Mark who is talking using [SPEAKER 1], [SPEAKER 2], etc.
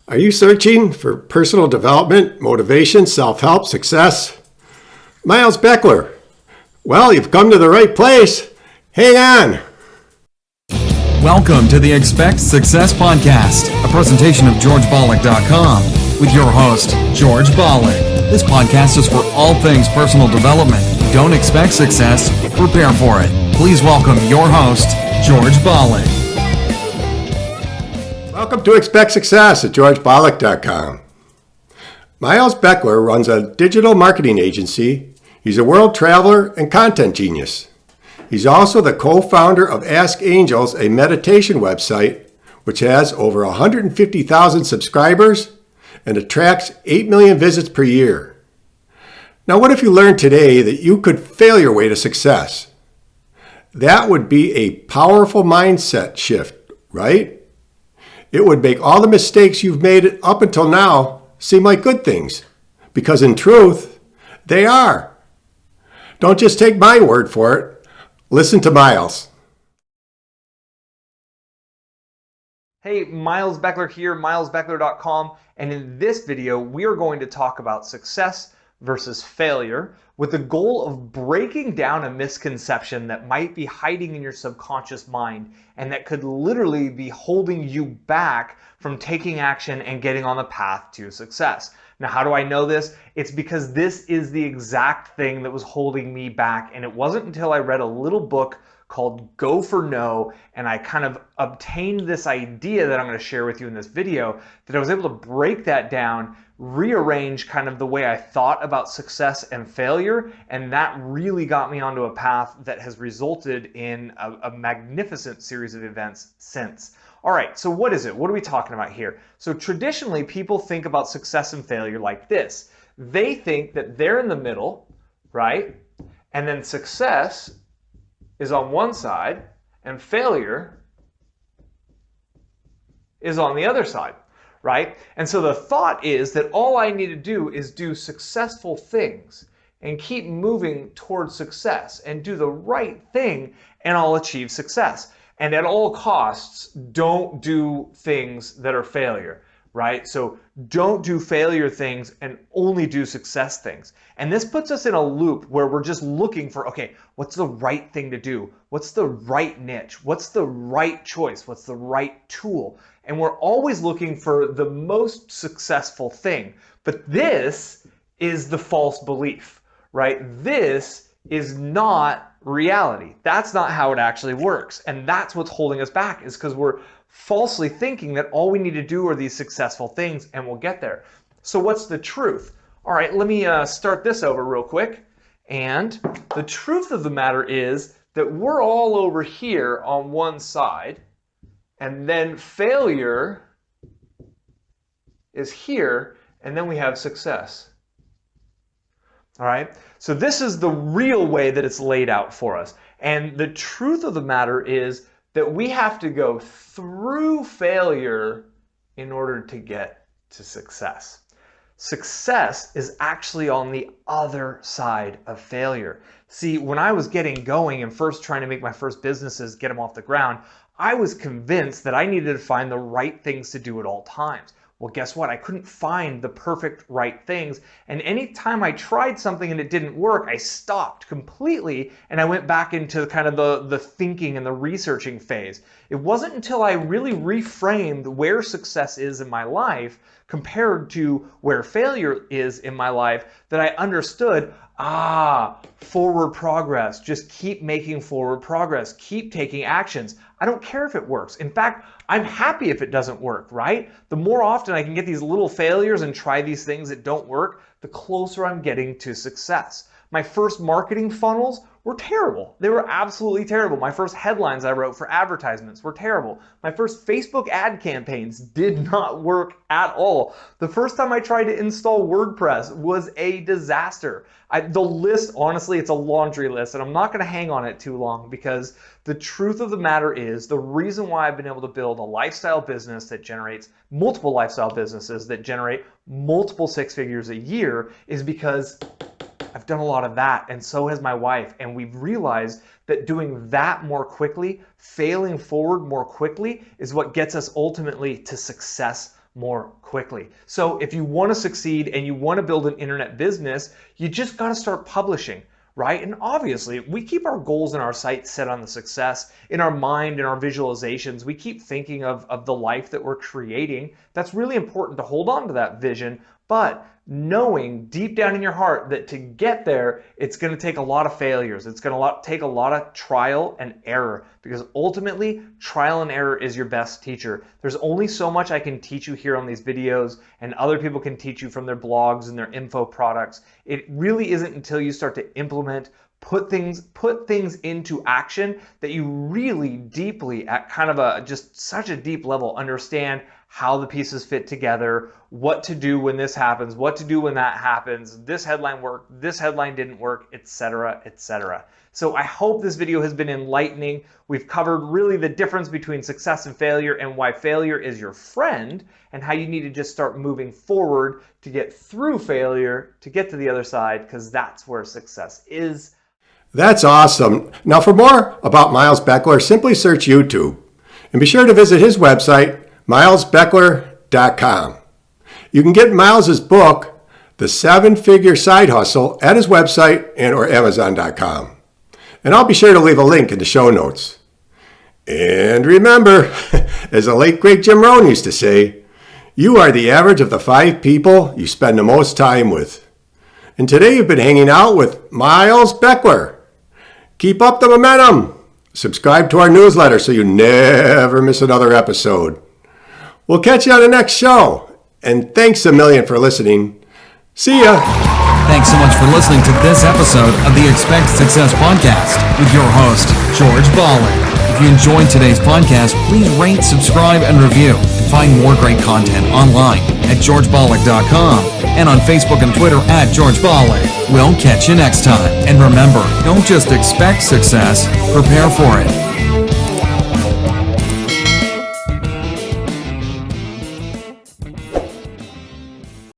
[SPEAKER 1] Are you searching for personal development, motivation, self-help, success? Miles Beckler. Well, you've come to the right place. Hang on.
[SPEAKER 2] Welcome to the Expect Success Podcast, a presentation of GeorgeBollick.com with your host, George Bollick. This podcast is for all things personal development. Don't expect success, prepare for it. Please welcome your host, George Bollick.
[SPEAKER 1] Welcome to Expect Success at GeorgeBollick.com. Miles Beckler runs a digital marketing agency. He's a world traveler and content genius. He's also the co-founder of Ask Angels, a meditation website, which has over 150,000 subscribers and attracts 8 million visits per year. Now, what if you learned today that you could fail your way to success? That would be a powerful mindset shift, right? It would make all the mistakes you've made up until now seem like good things, because in truth, they are. Don't just take my word for it. Listen to Miles.
[SPEAKER 3] Hey, Miles Beckler here, milesbeckler.com, and in this video, we are going to talk about success versus failure with the goal of breaking down a misconception that might be hiding in your subconscious mind and that could literally be holding you back from taking action and getting on the path to success. Now, how do I know this? It's because this is the exact thing that was holding me back, and it wasn't until I read a little book called Go for No, and I kind of obtained this idea that I'm going to share with you in this video, that I was able to break that down, rearrange kind of the way I thought about success and failure, and that really got me onto a path that has resulted in a magnificent series of events since. All right, so what is it? What are we talking about here? So traditionally, people think about success and failure like this. They think that they're in the middle, right? And then success is on one side and failure is on the other side, right? And so the thought is that all I need to do is do successful things and keep moving towards success and do the right thing and I'll achieve success. And at all costs, don't do things that are failure, right? So don't do failure things and only do success things. And this puts us in a loop where we're just looking for, okay, what's the right thing to do? What's the right niche? What's the right choice? What's the right tool? And we're always looking for the most successful thing. But this is the false belief, right? This is not reality. That's not how it actually works. And that's what's holding us back, is because we're falsely thinking that all we need to do are these successful things and we'll get there. So what's the truth? All right, let me start this over real quick. And the truth of the matter is that we're all over here on one side, and then failure is here, and then we have success. All right, so this is the real way that it's laid out for us. And the truth of the matter is that we have to go through failure in order to get to success. Success is actually on the other side of failure. See, when I was getting going and first trying to make my first businesses, get them off the ground, I was convinced that I needed to find the right things to do at all times. Well, guess what? I couldn't find the perfect right things. And anytime I tried something and it didn't work, I stopped completely and I went back into kind of the thinking and the researching phase. It wasn't until I really reframed where success is in my life compared to where failure is in my life that I understood, forward progress. Just keep making forward progress. Keep taking actions. I don't care if it works. In fact, I'm happy if it doesn't work, right? The more often I can get these little failures and try these things that don't work, the closer I'm getting to success. My first marketing funnels were terrible. They were absolutely terrible. My first headlines I wrote for advertisements were terrible. My first Facebook ad campaigns did not work at all. The first time I tried to install WordPress was a disaster. The list, honestly, it's a laundry list, and I'm not going to hang on it too long, because the truth of the matter is the reason why I've been able to build a lifestyle business that generates multiple lifestyle businesses that generate multiple six figures a year is because I've done a lot of that, and so has my wife, and we've realized that doing that more quickly, failing forward more quickly, is what gets us ultimately to success more quickly. So if you want to succeed and you want to build an internet business, you just got to start publishing, right? And obviously, we keep our goals and our sights set on the success in our mind and our visualizations. We keep thinking of the life that we're creating. That's really important to hold on to that vision, but knowing deep down in your heart that to get there, it's going to take a lot of failures. It's going to take a lot of trial and error, because ultimately, trial and error is your best teacher. There's only so much I can teach you here on these videos, and other people can teach you from their blogs and their info products. It really isn't until you start to implement, put things into action, that you really deeply, at kind of just such a deep level, understand how the pieces fit together, what to do when this happens, what to do when that happens, this headline worked, this headline didn't work, etc., etc. So I hope this video has been enlightening. We've covered really the difference between success and failure, and why failure is your friend, and how you need to just start moving forward to get through failure, to get to the other side, because that's where success is.
[SPEAKER 1] That's awesome. Now, for more about Miles Beckler, simply search YouTube. And be sure to visit his website, milesbeckler.com. You can get Miles's book, The 7-Figure Side Hustle, at his website and or Amazon.com. And I'll be sure to leave a link in the show notes. And remember, as the late great Jim Rohn used to say, you are the average of the 5 people you spend the most time with. And today you've been hanging out with Miles Beckler. Keep up the momentum. Subscribe to our newsletter so you never miss another episode. We'll catch you on the next show. And thanks a million for listening. See ya.
[SPEAKER 2] Thanks so much for listening to this episode of the Expect Success Podcast with your host, George Ballard. If you enjoyed today's podcast, please rate, subscribe, and review. And find more great content online at georgeballick.com and on Facebook and Twitter at George Ballick. We'll catch you next time. And remember, don't just expect success, prepare for it.